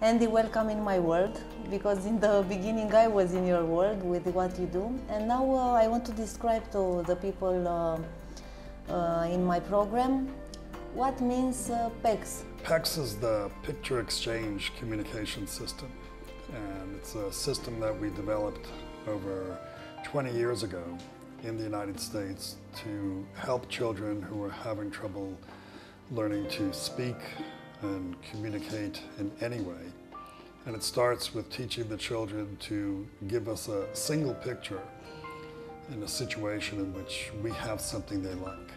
Andy, welcome in my world, because in the beginning I was in your world with what you do, and now I want to describe to the people in my program what means PECS. PECS is the Picture Exchange Communication System, and it's a system that we developed over 20 years ago in the United States to help children who are having trouble learning to speak and communicate in any way. And it starts with teaching the children to give us a single picture in a situation in which we have something they like.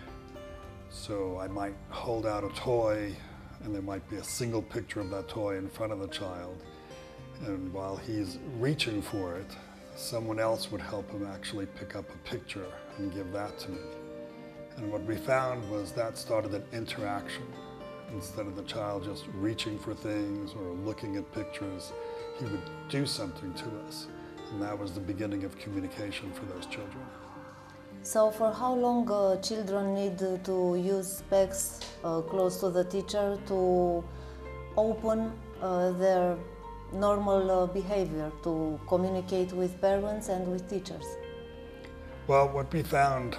So I might hold out a toy and there might be a single picture of that toy in front of the child, and while he's reaching for it, someone else would help him actually pick up a picture and give that to me. And what we found was that started an interaction. Instead of the child just reaching for things or looking at pictures, he would do something to us. And that was the beginning of communication for those children. So for how long children need to use PECS close to the teacher to open their normal behavior, to communicate with parents and with teachers? Well, what we found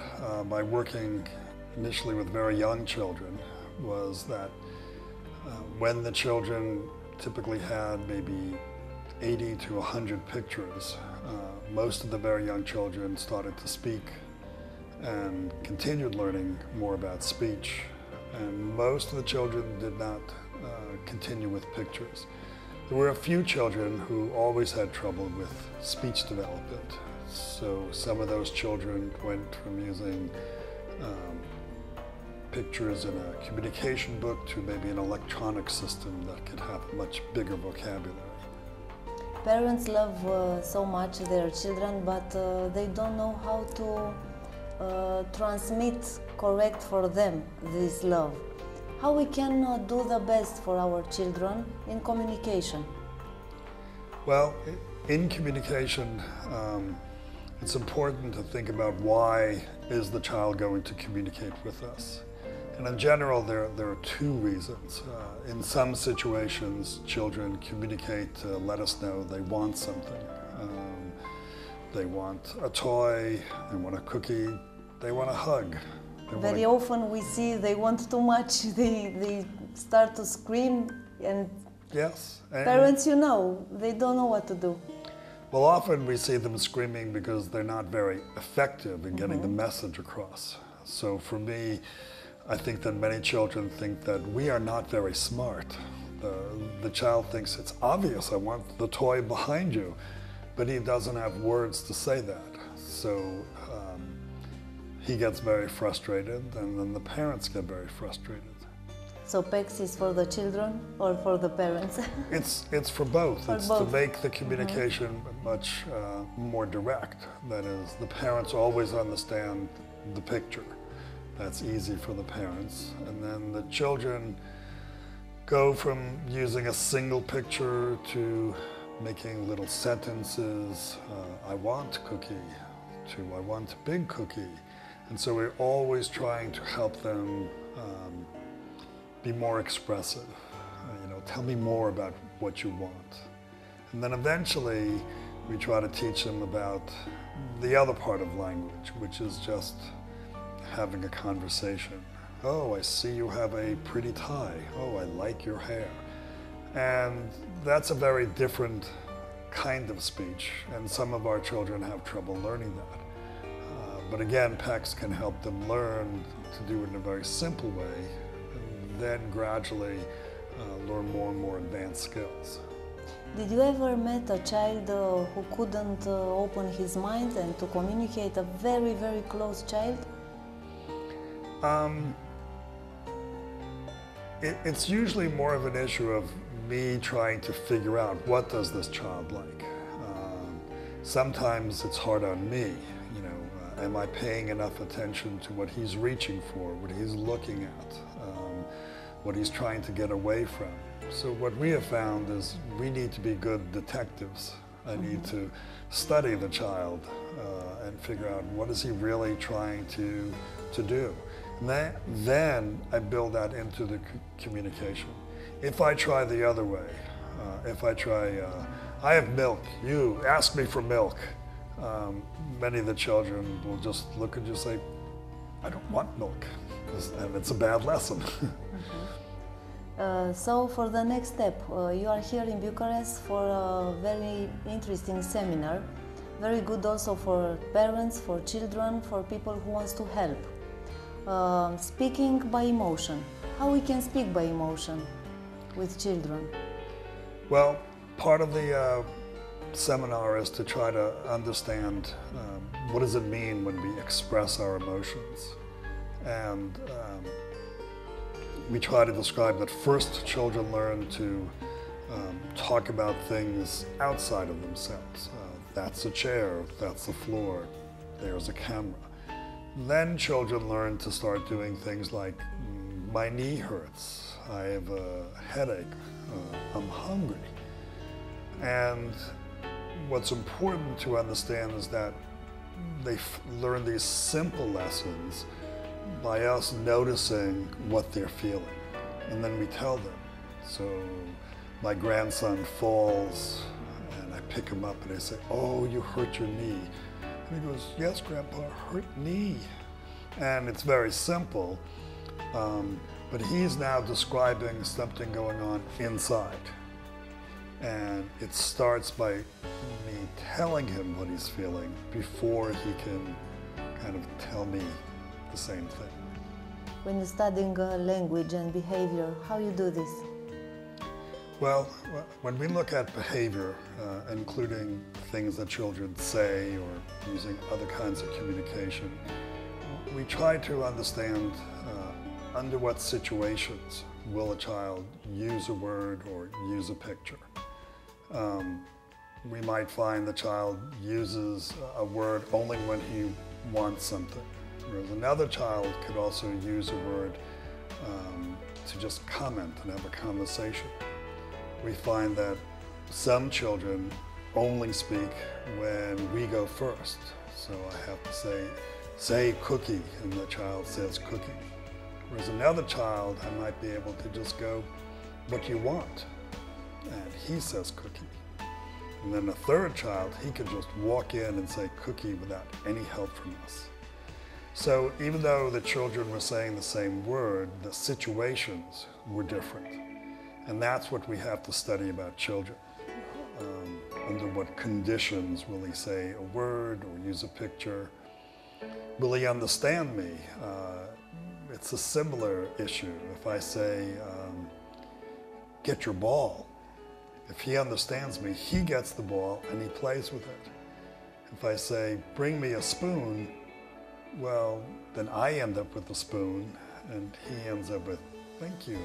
by working initially with very young children was that when the children typically had maybe 80 to 100 pictures, most of the very young children started to speak and continued learning more about speech. And most of the children did not continue with pictures. There were a few children who always had trouble with speech development. So some of those children went from using pictures in a communication book to maybe an electronic system that could have a much bigger vocabulary. Parents love so much their children, but they don't know how to transmit correct for them this love. How we can do the best for our children in communication? Well, in communication, it's important to think about why is the child going to communicate with us. And in general, there are two reasons. In some situations, children communicate to let us know they want something. They want a toy, they want a cookie, they want a hug. Very often we see they want too much, they start to scream, and yes, and parents, you know, they don't know what to do. Well, often we see them screaming because they're not very effective in getting the message across. So for me, I think that many children think that we are not very smart. The child thinks it's obvious, I want the toy behind you, but he doesn't have words to say that. So he gets very frustrated, and then the parents get very frustrated. So PECS is for the children or for the parents? It's for both. For it's both. To make the communication much more direct. That is, the parents always understand the picture. That's easy for the parents. And then the children go from using a single picture to making little sentences, I want cookie, to I want a big cookie. And so we're always trying to help them be more expressive. Tell me more about what you want. And then eventually we try to teach them about the other part of language, which is just having a conversation. Oh, I see you have a pretty tie. Oh, I like your hair. And that's a very different kind of speech, and some of our children have trouble learning that. But again, PECS can help them learn to do it in a very simple way, and then gradually learn more and more advanced skills. Did you ever meet a child who couldn't open his mind and to communicate, a very, very close child? It's usually more of an issue of me trying to figure out what does this child like. Sometimes it's hard on me. Am I paying enough attention to what he's reaching for, what he's looking at, what he's trying to get away from? So what we have found is we need to be good detectives. I need to study the child and figure out what is he really trying to do. And then I build that into the communication. If I try the other way, If I try, I have milk, you ask me for milk. Many of the children will just look and just say, I don't want milk, and it's a bad lesson. So for the next step, you are here in Bucharest for a very interesting seminar, very good also for parents, for children, for people who wants to help. Speaking by emotion. How we can speak by emotion with children? Well, part of the seminar is to try to understand what does it mean when we express our emotions. And we try to describe that first children learn to talk about things outside of themselves. That's a chair, that's the floor, there's a camera. Then children learn to start doing things like, my knee hurts, I have a headache, I'm hungry. And what's important to understand is that they learn these simple lessons by us noticing what they're feeling. And then we tell them. So my grandson falls and I pick him up and I say, oh, you hurt your knee. And he goes, yes, Grandpa, hurt knee. And it's very simple, but he's now describing something going on inside. And it starts by me telling him what he's feeling before he can kind of tell me the same thing. When you're studying language and behavior, how you do this? Well, when we look at behavior, including things that children say or using other kinds of communication, we try to understand under what situations will a child use a word or use a picture. We might find the child uses a word only when he wants something, whereas another child could also use a word to just comment and have a conversation. We find that some children only speak when we go first. So I have to say cookie, and the child says cookie. Whereas another child, I might be able to just go, what do you want? And he says cookie. And then a third child, he could just walk in and say cookie without any help from us. So even though the children were saying the same word, the situations were different. And that's what we have to study about children. Under what conditions will he say a word or use a picture? Will he understand me? It's a similar issue. If I say, get your ball, if he understands me, he gets the ball and he plays with it. If I say, bring me a spoon, well, then I end up with the spoon and he ends up with, thank you.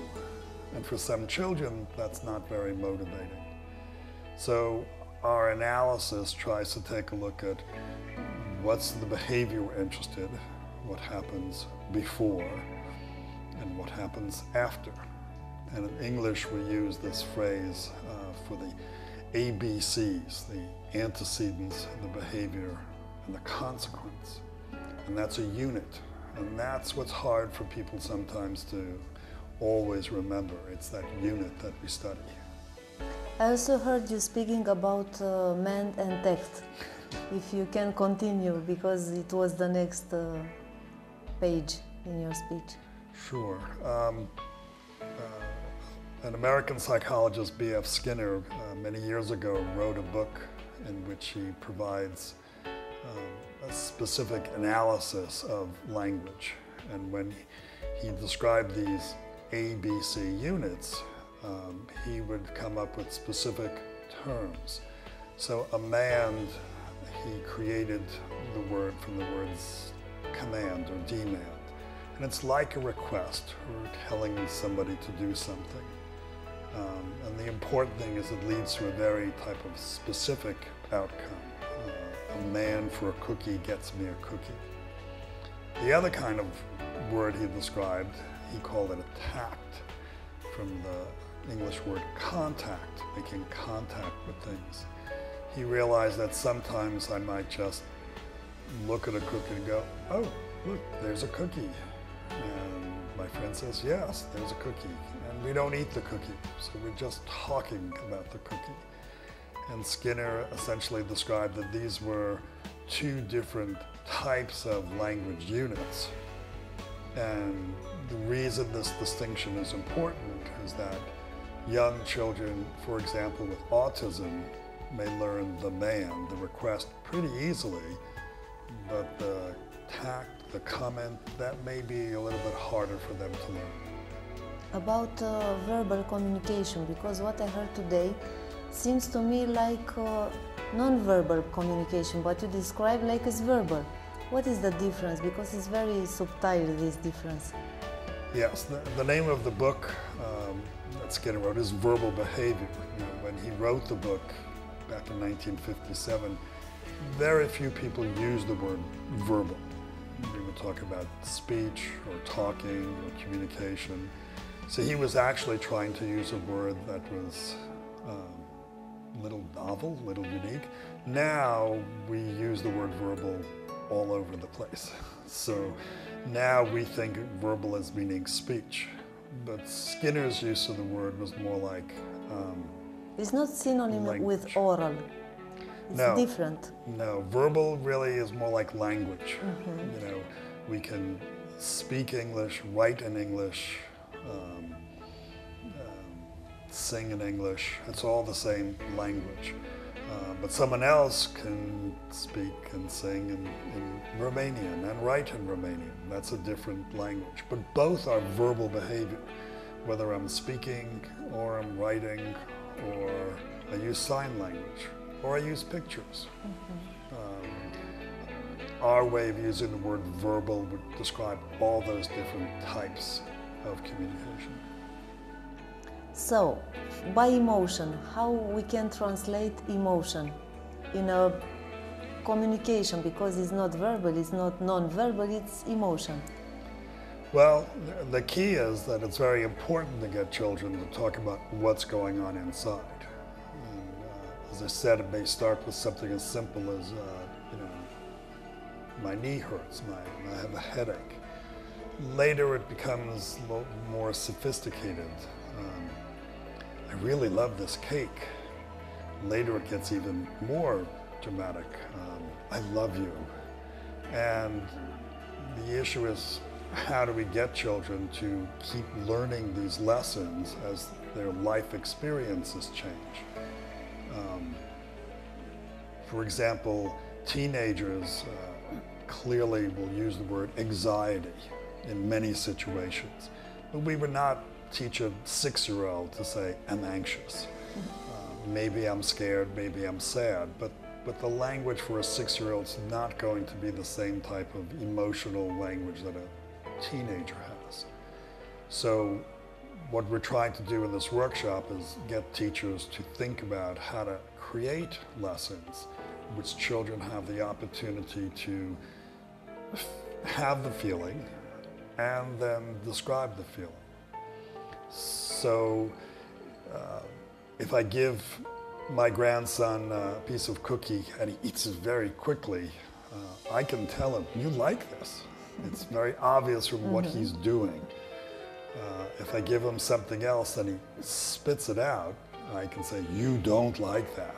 And for some children, that's not very motivating. So our analysis tries to take a look at what's the behavior we're interested in, what happens before, and what happens after. And in English, we use this phrase for the ABCs, the antecedents, the behavior, and the consequence. And that's a unit. And that's what's hard for people sometimes to always remember. It's that unit that we study. I also heard you speaking about man and text. If you can continue, because it was the next page in your speech. Sure. An American psychologist, B.F. Skinner, many years ago wrote a book in which he provides a specific analysis of language. And when he described these ABC units, he would come up with specific terms. So a man, he created the word from the words command or demand. And it's like a request or telling somebody to do something. And the important thing is it leads to a very type of specific outcome. A man for a cookie gets me a cookie. The other kind of word he described, he called it a tact, from the English word contact, making contact with things. He realized that sometimes I might just look at a cookie and go, oh, look, there's a cookie. And My friend says, yes, there's a cookie. And we don't eat the cookie, so we're just talking about the cookie. And Skinner essentially described that these were two different types of language units. And the reason this distinction is important is that young children, for example, with autism, may learn the man, the request, pretty easily, but the tact, the comment, that may be a little bit harder for them to learn. About verbal communication, because what I heard today seems to me like non-verbal communication, but you describe like it's verbal. What is the difference? Because it's very subtle, this difference. Yes, the name of the book that Skinner wrote is Verbal Behavior. You know, when he wrote the book back in 1957, very few people used the word verbal. We would talk about speech or talking or communication. So he was actually trying to use a word that was a little novel, a little unique. Now we use the word verbal all over the place. So now we think verbal as meaning speech. But Skinner's use of the word was more like it's not synonym language. with oral. It's No. different. No, verbal really is more like language. You know, we can speak English, write in English, sing in English. It's all the same language. But someone else can speak and sing in Romanian and write in Romanian. That's a different language. But both are verbal behavior, whether I'm speaking or I'm writing or I use sign language or I use pictures. Our way of using the word verbal would describe all those different types of communication. So, by emotion, how we can translate emotion in a communication, because it's not verbal, it's not non-verbal, it's emotion. Well, the key is that it's very important to get children to talk about what's going on inside. And, as I said, it may start with something as simple as, you know, my knee hurts, I have a headache. Later it becomes a little more sophisticated. I really love this cake. Later it gets even more dramatic. I love you. And the issue is, how do we get children to keep learning these lessons as their life experiences change? For example, teenagers clearly will use the word anxiety in many situations. But we would not teach a 6-year-old to say, I'm anxious. Maybe I'm scared, maybe I'm sad, but the language for a 6-year-old is not going to be the same type of emotional language that a teenager has. So what we're trying to do in this workshop is get teachers to think about how to create lessons in which children have the opportunity to have the feeling and then describe the feeling. So if I give my grandson a piece of cookie and he eats it very quickly, I can tell him, you like this. It's very obvious from what he's doing. If I give him something else and he spits it out, I can say, you don't like that.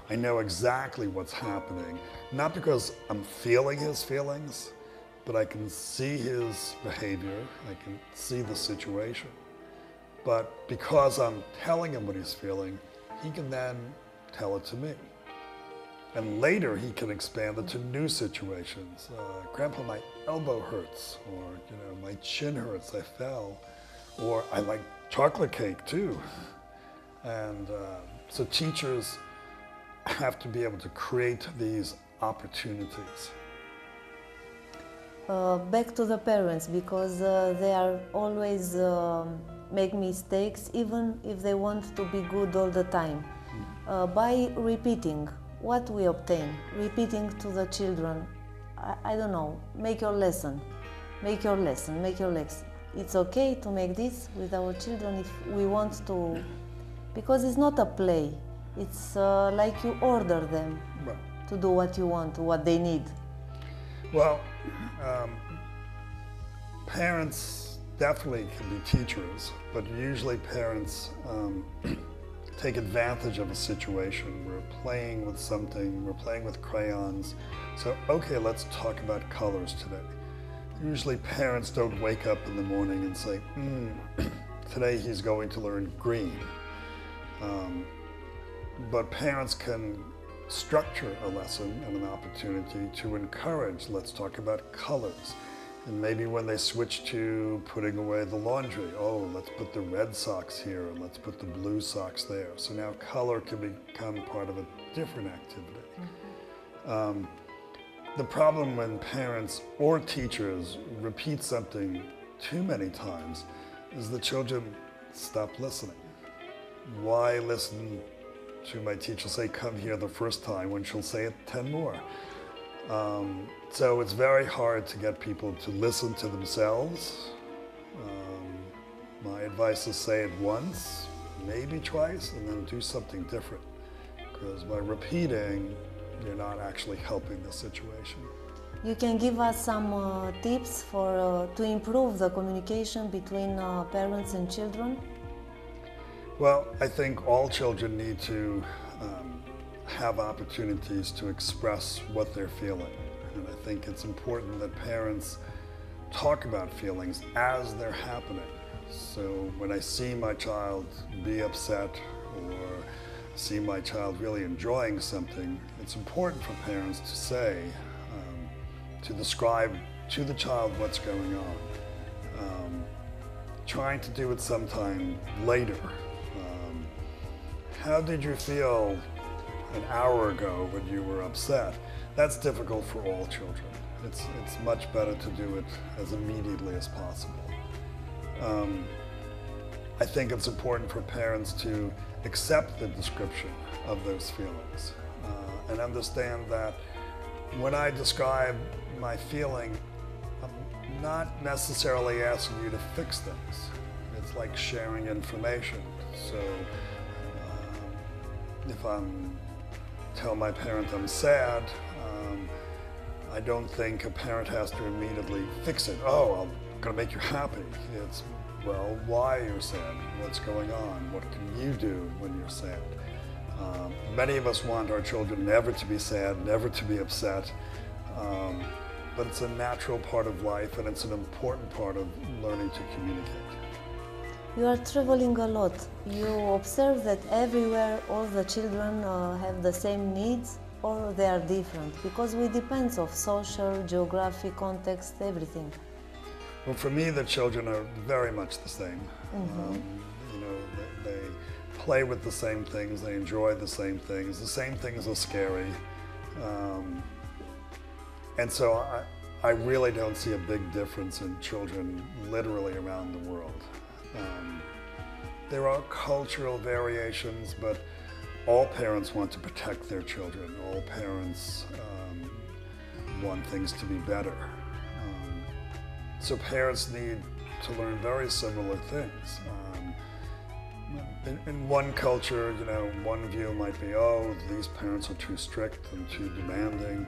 I know exactly what's happening, not because I'm feeling his feelings, but I can see his behavior, I can see the situation. But because I'm telling him what he's feeling, he can then tell it to me. And later he can expand it to new situations. Grandpa, my elbow hurts, or my chin hurts, I fell, or I like chocolate cake too. And so teachers have to be able to create these opportunities. Back to the parents, because they are always make mistakes, even if they want to be good all the time. By repeating what we obtain, repeating to the children, I don't know, make your lesson, make your lesson, make your lesson. It's okay to make this with our children if we want to, because it's not a play. It's like you order them to do what you want, what they need. Well, parents definitely can be teachers, but usually parents take advantage of a situation. We're playing with something, we're playing with crayons. So, okay, let's talk about colors today. Usually parents don't wake up in the morning and say, today he's going to learn green. But parents can structure a lesson and an opportunity to encourage, let's talk about colors. And maybe when they switch to putting away the laundry, oh, let's put the red socks here, and let's put the blue socks there. So now color can become part of a different activity. The problem when parents or teachers repeat something too many times is the children stop listening. Why listen to my teacher say, come here the first time when she'll say it 10 more? So it's very hard to get people to listen to themselves. My advice is say it once, maybe twice, and then do something different. Because by repeating, you're not actually helping the situation. You can give us some tips for to improve the communication between parents and children? Well, I think all children need to have opportunities to express what they're feeling. And I think it's important that parents talk about feelings as they're happening. So when I see my child be upset or see my child really enjoying something, it's important for parents to say, to describe to the child what's going on. Trying to do it sometime later. How did you feel an hour ago when you were upset? That's difficult for all children. It's much better to do it as immediately as possible. I think it's important for parents to accept the description of those feelings and understand that when I describe my feeling, I'm not necessarily asking you to fix things. It's like sharing information. So if I tell my parent I'm sad, I don't think a parent has to immediately fix it. Oh, I'm going to make you happy. It's, well, why you're sad? What's going on? What can you do when you're sad? Many of us want our children never to be sad, never to be upset, but it's a natural part of life and it's an important part of learning to communicate. You are traveling a lot. You observe that everywhere all the children have the same needs or they are different because we depend on social, geographic, context, everything. Well, for me, the children are very much the same. You know, they play with the same things, they enjoy the same things are scary. And so I really don't see a big difference in children literally around the world. There are cultural variations, but all parents want to protect their children. All parents want things to be better. So parents need to learn very similar things. In one culture, you know, one view might be, oh, these parents are too strict and too demanding.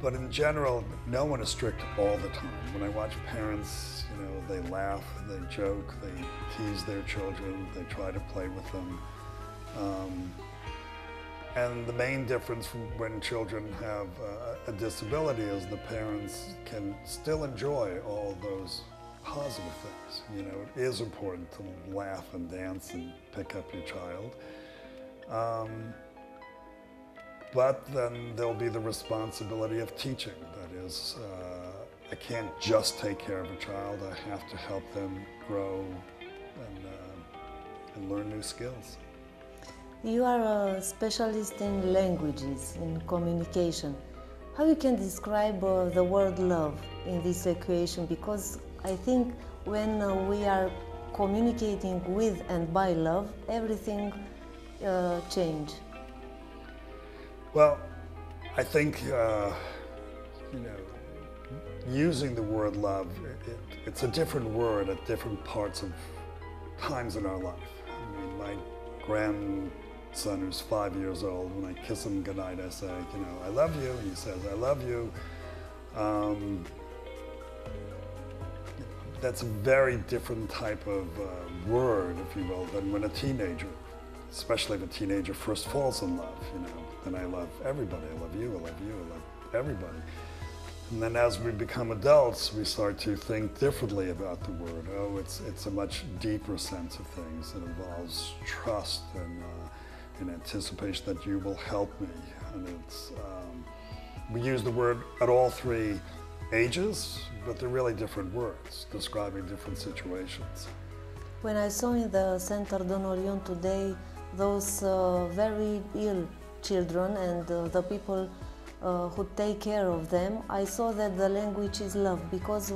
But in general, no one is strict all the time. When I watch parents, you know, they laugh, they joke, they tease their children, they try to play with them. And the main difference from when children have a disability is the parents can still enjoy all those positive things. You know, it is important to laugh and dance and pick up your child. But then there'll be the responsibility of teaching. That is, I can't just take care of a child. I have to help them grow and learn new skills. You are a specialist in languages, in communication. How you can describe the word love in this equation? Because I think when we are communicating with and by love, everything changes. Well, I think, you know, using the word love, it's a different word at different parts of times in our life. I mean, my grandson who's 5 years old, when I kiss him goodnight, I say, you know, I love you. He says, I love you. that's a very different type of word, if you will, than when a teenager, especially if a teenager first falls in love, you know. Then I love everybody, I love you, I love you, I love everybody. And then as we become adults, we start to think differently about the word. Oh, it's a much deeper sense of things. It involves trust and anticipation that you will help me. And it's, we use the word at all three ages, but they're really different words describing different situations. When I saw in the Centre d'Honorion today those very ill children and the people who take care of them, I saw that the language is love, because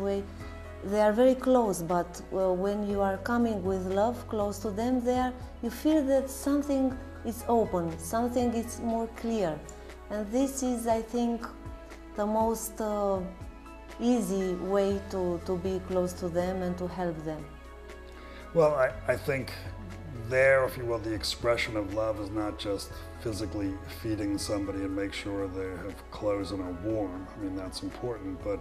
they are very close, but when you are coming with love close to them, you feel that something is open, something is more clear. And this is, I think, the most easy way to be close to them and to help them. Well, I think there, if you will, the expression of love is not just physically feeding somebody and make sure they have clothes and are warm. I mean, that's important, but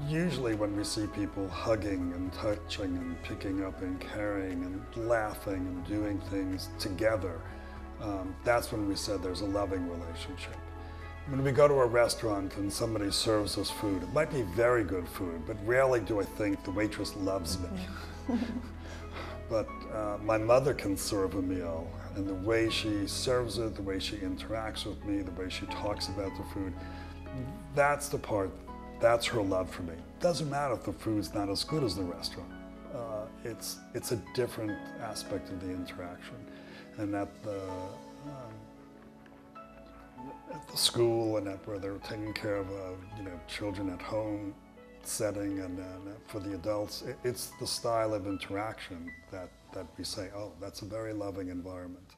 usually when we see people hugging and touching and picking up and carrying and laughing and doing things together, that's when we said there's a loving relationship. When we go to a restaurant and somebody serves us food, it might be very good food, but rarely do I think the waitress loves me. But my mother can serve a meal, and the way she serves it, the way she interacts with me, the way she talks about the food, that's the part, that's her love for me. Doesn't matter if the food's not as good as the restaurant. It's a different aspect of the interaction. And at the school and where they're taking care of children at home setting, and for the adults, it's the style of interaction that we say, oh, that's a very loving environment.